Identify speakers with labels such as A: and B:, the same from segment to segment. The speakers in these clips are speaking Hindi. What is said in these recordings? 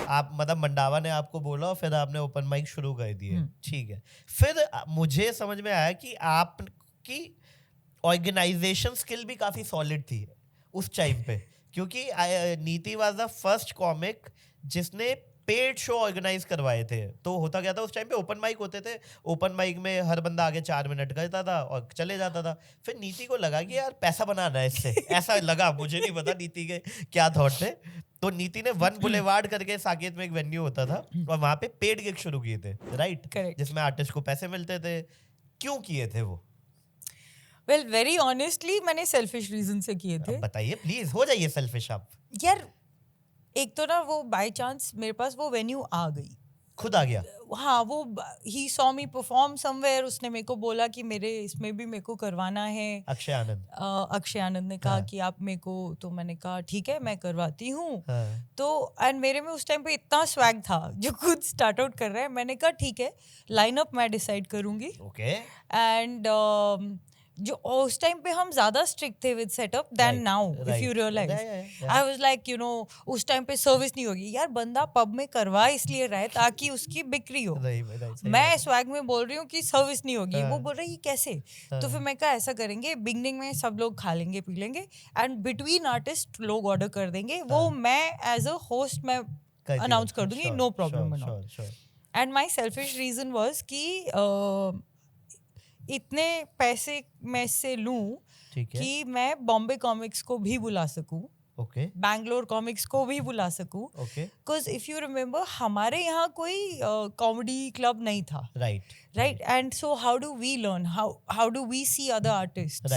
A: आप मतलब मंडावा ने आपको बोला और फिर आपने ओपन माइक शुरू कर दिए, ठीक है। फिर मुझे समझ में आया कि आपकी ऑर्गेनाइजेशन स्किल भी काफी सॉलिड थी उस टाइम पे, क्योंकि नीति वाज द फर्स्ट कॉमिक जिसने पेड शो ऑर्गेनाइज करवाए थे। तो होता क्या था उस टाइम पे, ओपन माइक होते थे, ओपन माइक में हर बंदा आगे 4 मिनट करता था और चले जाता था। फिर नीति को लगा कि यार पैसा बनाना है इससे, ऐसा लगा, मुझे नहीं पता नीति के क्या थॉट थे। तो नीति ने वन बुलेवार्ड करके साकेत में एक वेन्यू होता था और वहां पे पेड गिग शुरू किए थे, राइट, जिसमें आर्टिस्ट को पैसे मिलते थे। क्यों किए थे वो?
B: वेल वेरी ऑनेस्टली मैंने सेल्फिश रीजन से किए थे।
A: बताइए प्लीज, हो जाइए सेल्फिश आप।
B: यार एक तो ना वो बाय चांस मेरे पास वो वेन्यू आ गई,
A: खुद आ गया।
B: हाँ, वो he saw me perform somewhere, उसने मेरे को बोला कि मेरे इसमें भी मेरे को करवाना है।
A: अक्षय आनंद।
B: अक्षय आनंद ने कहा
A: हाँ.
B: कि आप मेरे को, तो मैंने कहा ठीक है मैं करवाती हूँ।
A: हाँ.
B: तो एंड मेरे में उस टाइम पे इतना स्वैग था, जो खुद स्टार्ट आउट कर रहा है, मैंने कहा ठीक है लाइनअप मैं डिसाइड करूंगी।
A: ओके।
B: एंड जो उस टाइम पे हम ज्यादा स्ट्रिक्ट थे with setup than now, if you realise. I was like you know उस टाइम पे सर्विस नहीं होगी यार, बंदा पब में करवा इसलिए रहा है ताकि उसकी बिक्री हो। मैं स्वैग में बोल रही हूँ कि सर्विस नहीं होगी, वो बोल रही है कैसे? तो फिर मैं कहा ऐसा करेंगे, बिगनिंग में सब लोग खा लेंगे पी लेंगे एंड बिटवीन आर्टिस्ट लोग ऑर्डर कर देंगे, वो मैं एज अ होस्ट मैं अनाउंस कर दूंगी, no problem. And my selfish reason was कि इतने पैसे मैं से लूं कि मैं बॉम्बे कॉमिक्स को भी बुला सकूं, बैंगलोर कॉमिक्स को भी बुला सकूं, बिकॉज इफ यू रिमेम्बर हमारे यहाँ कोई कॉमेडी क्लब नहीं था, right, and so how do we learn, how do we see other artist,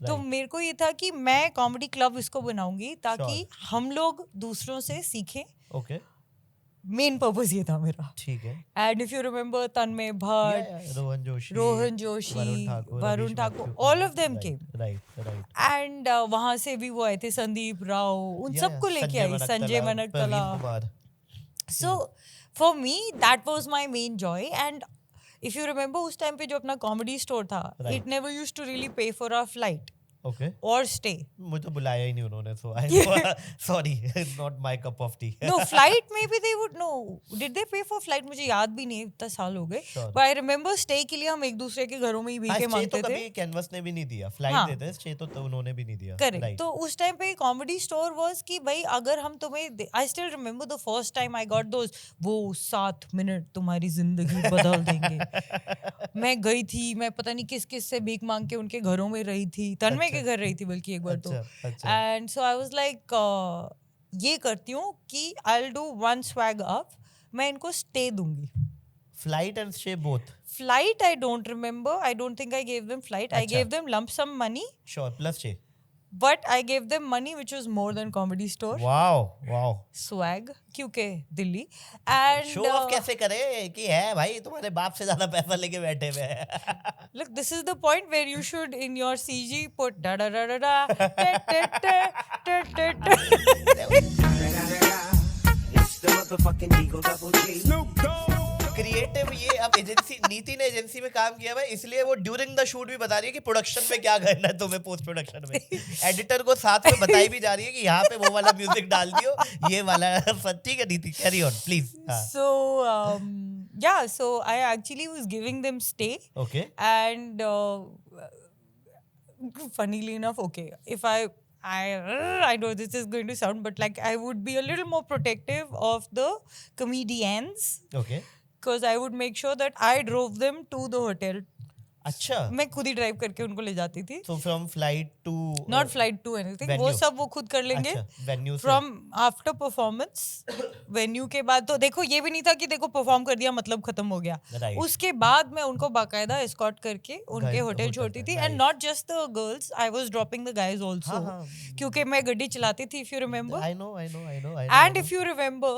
B: तो मेरे को ये था कि मैं कॉमेडी क्लब इसको बनाऊंगी ताकि हम लोग दूसरों से सीखें। मेन पर्पस ये था मेरा, ठीक है। And if you remember Tanmay Bhatt, Rohan Joshi, Varun Thakur, all of them came, right, and वहां से भी वो आए थे, संदीप राव, उन सबको लेके आई, Sanjay Manaktala. So for me that was my main joy. And if you remember उस टाइम पे जो अपना कॉमेडी स्टोर था, it never used to really pay for our flight और स्टे।
A: मुझे बुलाया ही नहीं उन्होंने, so I sorry, not my cup of tea.
B: No, flight maybe they would know. Did they pay for flight? मुझे याद भी नहीं, इतना साल हो गए। But I remember stay के लिए हम एक दूसरे के घरों में ही भीखे मांगते थे।
A: कभी कैनवस ने भी नहीं दिया, फ्लाइट देते, स्टे तो उन्होंने भी नहीं दिया।
B: करेक्ट। तो उस टाइम पे कॉमेडी स्टोर वाज कि भाई अगर हम तुम्हें, I still remember the first time I got those, वो 7 मिनट तुम्हारी जिंदगी बदल देंगे। मैं गई थी, मैं पता नहीं किस किस से भीख मांग के उनके घरों में रही थी, तन्मय के घर रही थी बल्कि एक बार तो। And so I was like ये करती हूँ कि I will do one swag up, मैं इनको स्टे दूंगी।
A: Flight and stay both?
B: Flight I don't remember, I don't think I gave them flight. I gave them lump sum money.
A: Sure, plus stay.
B: But I gave them money which was more than comedy store.
A: Wow.
B: Swag, क्योंकि दिल्ली। And
A: show off कैसे करे कि है भाई तुम्हारे बाप से ज्यादा पैसा लेके बैठे हुए हैं।
B: Look, this is the point where you should in your CG put da da da da da ta ta ta ta ta. It's the motherfucking Eagle Double G. Snoop Dogg.
A: Creative ये अब एजेंसी, नीति ने एजेंसी में काम किया है, इसलिए वो ड्यूरिंग द शूट भी बता रही है कि प्रोडक्शन में क्या करना है तुम्हें, पोस्ट प्रोडक्शन में एडिटर को साथ में बताई भी जा रही है कि यहाँ पे वो वाला म्यूजिक डाल दियो, ये वाला। ठीक है नीति, carry on please.
B: So I actually was giving them stay.
A: Okay.
B: And funnily enough, if I know this is going to sound, but like I would be a little more protective of the comedians.
A: Okay.
B: Because I would make sure that I drove them to the hotel.
A: अच्छा,
B: मैं खुद ही ड्राइव करके उनको ले जाती थी।
A: So from flight to
B: not flight to anything,
A: venue.
B: वो सब वो खुद कर लेंगे।
A: अच्छा, venue से
B: from after performance, venue के बाद तो देखो ये भी नहीं था कि देखो परफॉर्म कर दिया मतलब खत्म हो गया।
A: Right.
B: उसके बाद मैं उनको बाकायदा एस्कॉर्ट करके उनके होटल छोड़ती थी। and not just the girls, I was dropping the guys also, क्योंकि मैं गड्डी चलाती थी, if you remember.
A: I know.
B: And if you remember,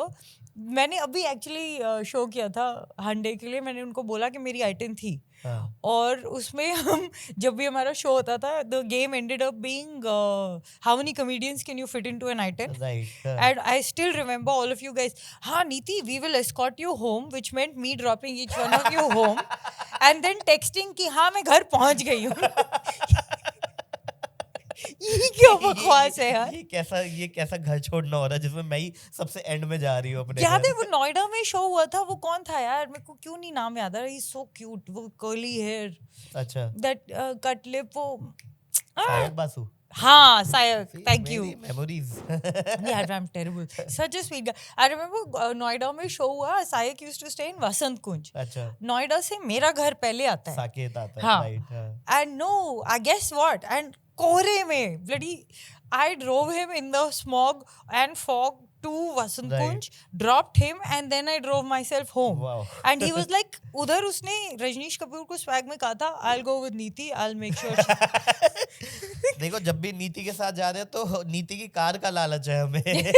B: मैंने अभी एक्चुअली शो किया था हंडे के लिए, मैंने उनको बोला कि मेरी आइटम थी और उसमें हम जब भी हमारा शो होता था, the game ended up being how many comedians can you fit into an item, and I still remember all of you guys, हाँ Niti we will escort you home, which meant me dropping each one of you home and then texting कि हाँ मैं घर पहुंच गई हूँ। ये क्या बकवास है यार।
A: ये कैसा घर छोड़ना हो रहा है जिसमें मैं ही सबसे एंड में जा रही हूँ अपने
B: याद
A: घर।
B: है वो नोएडा में शो हुआ था, वो कौन था यार, मेरे को क्यों नहीं नाम याद आ रहा, ही इज सो क्यूट, वो कर्ली हेयर,
A: अच्छा,
B: दैट कट लिप, वो
A: सायक बासु।
B: हाँ Sayak, thank you.
A: Memories.
B: Yeah, I'm terrible. Such a sweet guy. I remember Noida में शो हुआ, सायक used to stay in वसंत कुंज।
A: अच्छा,
B: नोएडा से मेरा घर पहले आता है।
A: साकेत आता है,
B: हाँ।
A: राइट, हाँ।
B: And no, I guess what? And कोहरे में, bloody, I drove him in the smog and fog to Vasant
A: Right.
B: Kunj, dropped him, and then I drove myself home.
A: Wow.
B: And he was like, उधर उसने रजनीश कपूर को स्वैग में कहा था, I'll go with नीति, I'll make sure she...
A: देखो, जब भी नीति के साथ जा रहे हैं तो नीति की कार का लालच है हमें।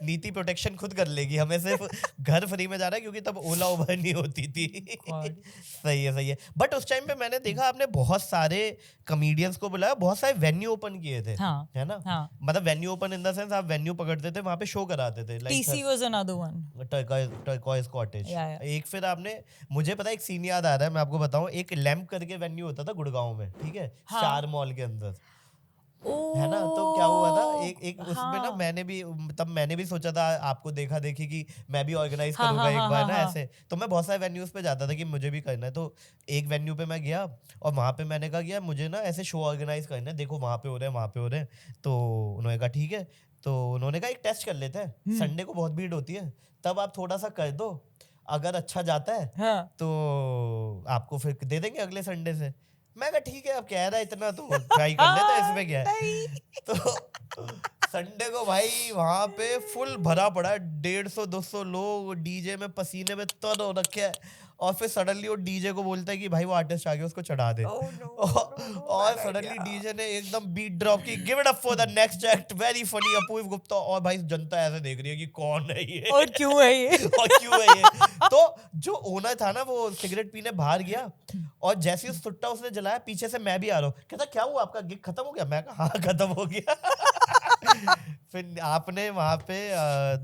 A: नीति प्रोटेक्शन खुद कर लेगी, हमें सिर्फ घर फ्री में जा रहा है क्योंकि तब ओला उबर नहीं होती थी। सही है, सही है। बट उस टाइम पे मैंने देखा आपने बहुत सारे कॉमेडियंस को बुलाया, बहुत सारे वेन्यू ओपन किए थे।
B: हाँ,
A: है ना?
B: हाँ।
A: मतलब venue open in the sense आप वेन्यू पकड़ते थे, वहां पे शो कराते थे।
B: TC was another one.
A: Turquoise cottage.
B: Yeah.
A: एक फिर आपने, मुझे पता है एक सीन याद आ रहा है, मैं आपको बताऊं, एक लैम्प करके वेन्यू होता था गुड़गांव में, ठीक है,
B: हाँ।
A: स्टार मॉल के अंदर, है ना? तो क्या हुआ था, एक उसमें ना
B: हाँ।
A: मैंने भी सोचा था आपको देखा देखी कि मैं भी ऑर्गेनाइज
B: हाँ,
A: करूंगा
B: हाँ,
A: एक
B: हाँ,
A: बार
B: हाँ,
A: ना
B: हाँ।
A: ऐसे। तो मैं बहुत सारे वेन्यूज पे जाता था कि मुझे भी करना है। तो एक वेन्यू पे मैं गया और वहां पे मैंने कहा कि मुझे ना ऐसे शो ऑर्गेनाइज करना है, देखो वहां पे हो रहे हैं, वहां पे हो रहे हैं। तो उन्होंने कहा ठीक है। तो उन्होंने कहा एक टेस्ट कर लेते हैं, संडे को बहुत भीड़ होती है, तब आप थोड़ा सा कर दो, अगर अच्छा जाता है
B: हाँ।
A: तो आपको फिर दे देंगे अगले संडे से। मैं कहा ठीक है, अब कह रहा है इतना तो ट्राई कर लेते हैं, इसमें क्या है। तो संडे को भाई वहां पे फुल भरा पड़ा है, 150-200 लोग, डीजे में पसीने में तर हो रखे हैं, और फिर सडनली वो डीजे को बोलता है कि भाई वो आर्टिस्ट आ गया, उसको चढ़ा दे। और सडनली डीजे ने एकदम बीट ड्रॉप की, give it up for the next act, very funny Apoorv Gupta. और भाई जनता ऐसे देख रही है कि कौन है ये
B: और क्यों है ये।
A: और क्यों है ये। तो जो ओनर था ना, वो सिगरेट पीने बाहर गया, और जैसे ही सुट्टा उसने जलाया, पीछे से मैं भी आ रहा हूँ, कहता क्या हुआ, आपका गिग खत्म हो गया? मैं कहा हाँ खत्म हो गया। फिर आपने वहां पे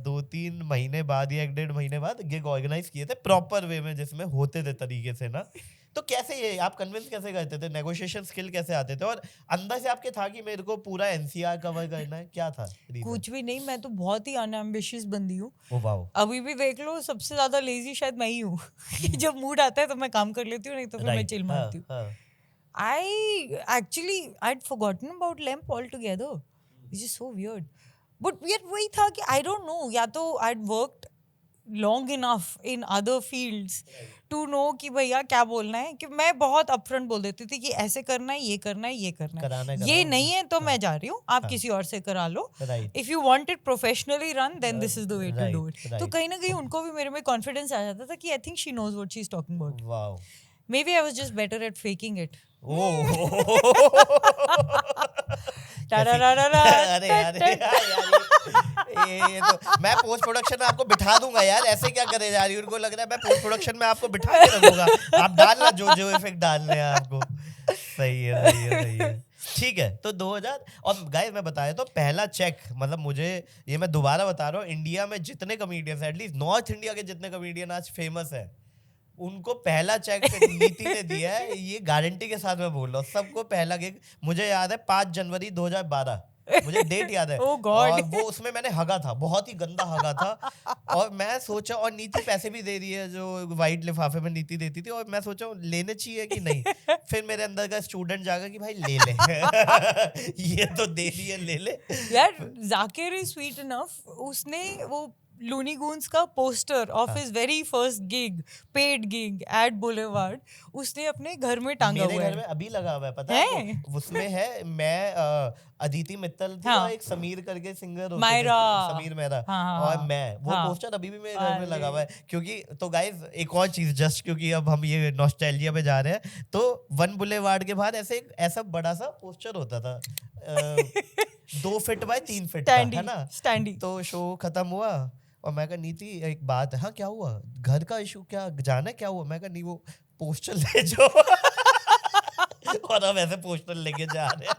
A: 2-3 महीने बाद या 1-1.5 महीने बाद गिग ऑर्गेनाइज किए थे प्रॉपर वे में, जिसमें होते थे तरीके से ना। तो कैसे ये आप कन्विंस कैसे करते थे, नेगोशिएशन स्किल कैसे आते थे, और अंदर से आपके था कि मेरे को पूरा एनसीआर कवर करना है, क्या था reason?
B: कुछ भी नहीं, मैं तो बहुत ही अनएम्बिशियस बंदी हूँ।
A: Oh wow.
B: अभी भी देख लो, सबसे ज्यादा लेजी शायद मैं ही हूँ। जब मूड आता है तो मैं काम कर लेती हूँ, नहीं तो फिर मैं चिल मारती हूँ। I actually I'd forgotten about LAMP altogether, which is so weird. But yet वही था कि I don't know, या तो I'd worked long enough in other fields to know कि भैया क्या बोलना है, कि मैं बहुत upfront बोल देती थी कि ऐसे करना है, ये करना है, ये करना है, ये नहीं है तो मैं जा रही हूँ, आप किसी और से करा लो। If you want it professionally run, then this is the way to do it. तो कहीं ना कहीं उनको भी मेरे में confidence आ जाता था कि I think she knows what she's talking about.
A: Wow.
B: Maybe I was just better at faking it.
A: अरे ये तो मैं पोस्ट प्रोडक्शन में आपको बिठा दूंगा यार, ऐसे क्या करे जा रही है। उनको लग रहा है मैं पोस्ट प्रोडक्शन में आपको बिठा के रखूंगा, आप डालना जो इफेक्ट डालने हैं आपको। सही है, सही है, सही है। ठीक है, तो 2000 और गाइस मैं बताया तो पहला चेक, मतलब मुझे ये मैं दोबारा बता रहा हूँ, इंडिया में जितने कॉमेडियंस, एटलीस्ट नॉर्थ इंडिया के जितने कॉमेडियन आज फेमस है, उनको पहला चेक नीति ने दिया है, ये गारंटी के साथ मैं बोल रहा हूँ। सबको पहला गिग मुझे याद है 5 जनवरी 2012, मुझे डेट याद है।
B: Oh God.
A: और वो उसमें मैंने हगा था, बहुत ही गंदा हगा था, और मैं सोचा, और नीति पैसे भी दे रही है, जो वाइट लिफाफे में नीति देती थी, और मैं सोचा लेने चाहिए कि नहीं। फिर मेरे अंदर का स्टूडेंट जागा कि भाई ले ले। ये तो दे रही है, ले ले
B: यार। जाकिर इज स्वीट इनफ, उसने वो लूनी गूंस का poster of his very first gig, paid gig at boulevard, उसने अपने घर में टांगा हुआ है।
A: मेरे घर में अभी लगा हुआ है, पता है उसमें है, मैं अदिति मित्तल थी, हाँ। एक समीर करके सिंगर होते थे, समीर मेहरा, और मैं, वो पोस्टर अभी भी मेरे घर में लगा हुआ है। क्योंकि तो गाइस एक और चीज, जस्ट क्योंकि अब हम ये नॉस्टैल्जिया पे जा रहे हैं, तो 1 बुलेवार्ड के बाहर ऐसा बड़ा सा पोस्टर होता था, 2 फीट बाय 3 फीट का, है ना, स्टैंडी। तो शो खत्म हुआ और मैं कहा नीति एक बात है। हाँ क्या हुआ, घर का इशू क्या, जाना है, क्या हुआ? मैं कहा नहीं, वो पोस्टर ले जाओ। और हम ऐसे पोस्टर लेके जा रहे हैं।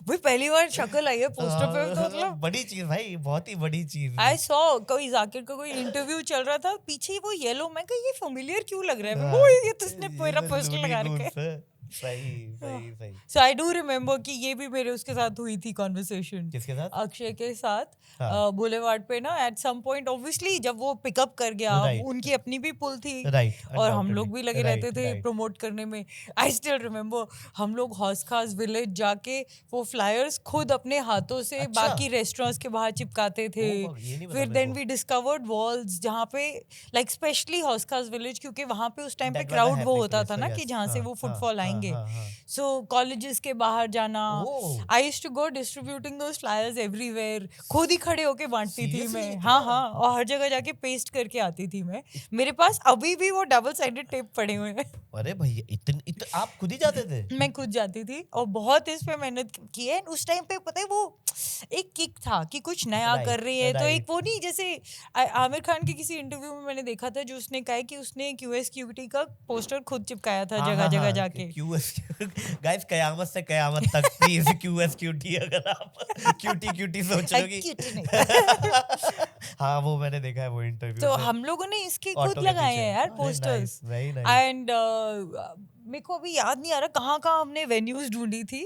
B: भाई पहली बार शक्ल आई है पोस्टर पे, तो मतलब
A: बड़ी चीज भाई, बहुत ही बड़ी चीज।
B: आई सॉ कोई जाकिर का कोई इंटरव्यू चल रहा था, पीछे वो येलो, मैं कहा ये फेमिलियर क्यों लग रहा है, वो ये तो उसने पूरा पोस्टर लगा रखा है।
A: सही
B: So I do remember कि ये भी मेरे उसके साथ हुई थी conversation.
A: किसके साथ?
B: अक्षय के साथ
A: हाँ.
B: बुलेवार्ड पे ना at some point obviously जब वो पिकअप कर गया
A: Right.
B: उनकी अपनी भी पुल थी
A: Right,
B: और हम लोग भी लगे
A: right,
B: रहते थे
A: right.
B: प्रमोट करने में. I still remember हम लोग हौस खास विलेज जाके वो फ्लायर्स खुद अपने हाथों से
A: अच्छा.
B: बाकी रेस्टोरेंट्स के बाहर चिपकाते थे.
A: ये नहीं पता
B: फिर
A: मेरे
B: देन
A: को.
B: वी डिस्कवर्ड वॉल्स जहाँ पे लाइक स्पेशली हौस खास विलेज क्योंकि वहाँ पे उस टाइम पे
A: That was a
B: क्राउड वो
A: happy
B: होता
A: place,
B: था ना
A: yes.
B: कि जहाँ से
A: हाँ,
B: वो
A: हाँ,
B: फुटफॉल
A: हाँ,
B: आएंगे.
A: हाँ, हाँ.
B: So कॉलेजेस के बाहर जाना
A: Oh.
B: I used to go distributing those flyers everywhere. खुद ही खड़े होके बांटती थी
A: Seriously?
B: मैं. हाँ और हर जगह जाके पेस्ट करके आती थी मैं. मेरे पास अभी भी वो डबल साइडेड टेप पड़े हुए हैं.
A: अरे भैया आप खुद ही जाते थे?
B: मैं खुद जाती थी और बहुत इस पे मेहनत की है. उस टाइम पे पता है वो एक किक था कि कुछ नया
A: Right,
B: कर रही है तो
A: right.
B: एक वो नहीं जैसे आमिर खान के किसी इंटरव्यू में मैंने देखा था जो उसने कहा है कि उसने QSQT का पोस्टर खुद चिपकाया था जगह जगह जाके.
A: गाइस कयामत से कयामत तक प्लीज QSQT अगर आप QT सोच रहे हो कि
B: क्यूटी नहीं.
A: हाँ वो मैंने देखा है वो इंटरव्यू.
B: तो हम लोगों ने इसके
A: ऑटो
B: खुद
A: के
B: लगाए
A: पीछे.
B: हैं यार
A: अरे
B: posters.
A: nice, very nice.
B: And मेरे को अभी याद नहीं आ रहा कहाँ कहाँ हमने वेन्यूज ढूंढी थी.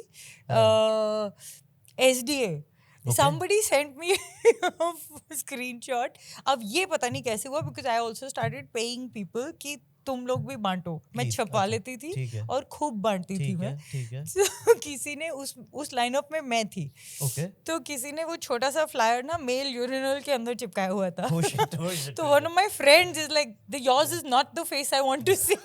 B: SDA somebody sent me a screenshot. अब ये पता नहीं कैसे हुआ because I also started paying people कि तुम लोग भी बांटो. मैं
A: Please,
B: छपवा
A: अच्छा,
B: लेती थी
A: ठीक है.
B: और खूब बांटती थी मैं.
A: ठीक है.
B: So, किसी ने उस लाइनअप में मैं थी.
A: ओके.
B: तो किसी ने वो छोटा सा फ्लायर ना मेल यूरिनल के अंदर चिपकाया हुआ था.
A: Oh shit.
B: तो one of my friends is like, yours is not the face I want to see.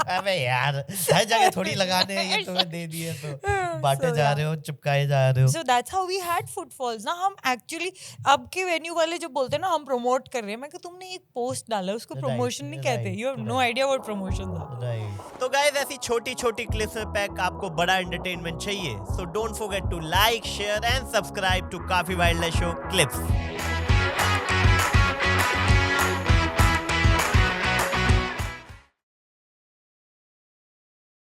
A: अबे यार हर जगह थोड़ी लगाने हैं ये तुम्हें दे दिए तो बांटे जा रहे हो चिपकाए जा रहे हो.
B: So that's how we had footfalls ना. हम एक्चुअली अब के वेन्यू वाले जो बोलते हैं ना हम प्रमोट कर रहे हैं. मैं कि तुमने एक पोस्ट डाला उसको प्रमोशन नहीं कहते. You have no idea what promotions are.
A: Right. तो गाइस ऐसी छोटी छोटी क्लिप्स में पैक आपको बड़ा एंटरटेनमेंट चाहिए. So don't forget to like share and subscribe to काफी वाइल्ड शो क्लिप्स.